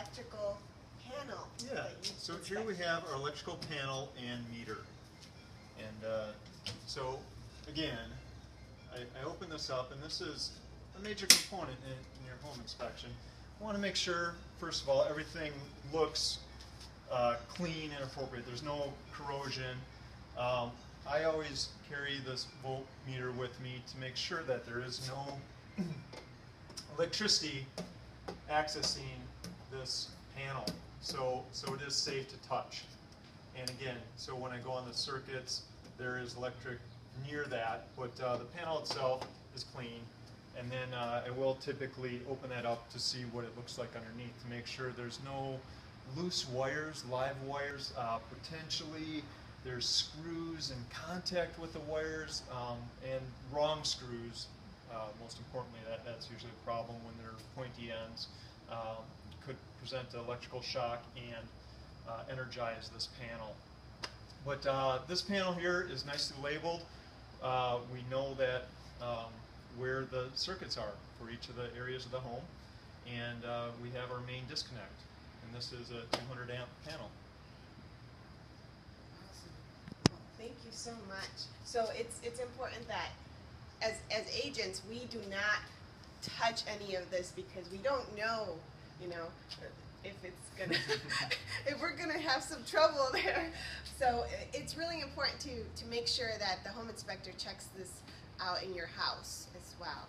electrical panel. Yeah, that you so inspect. here we have our electrical panel and meter. And so, again, I open this up, and this is a major component in your home inspection. I want to make sure, first of all, everything looks clean and appropriate. There's no corrosion. I always carry this voltmeter with me to make sure that there is no electricity accessing this panel, so it is safe to touch. And again, so when I go on the circuits, there is electric near that, but the panel itself is clean. And then I will typically open that up to see what it looks like underneath to make sure there's no loose wires, live wires. Potentially there's screws in contact with the wires, and wrong screws. Most importantly, that's usually a problem when they're pointy ends. Could present an electrical shock and energize this panel. But this panel here is nicely labeled. We know that where the circuits are for each of the areas of the home, and we have our main disconnect, and this is a 200 amp panel. Awesome. Well, thank you so much. So it's important that as agents we do not touch any of this because we don't know, if it's gonna if we're gonna have some trouble there. So it's really important to make sure that the home inspector checks this out in your house as well.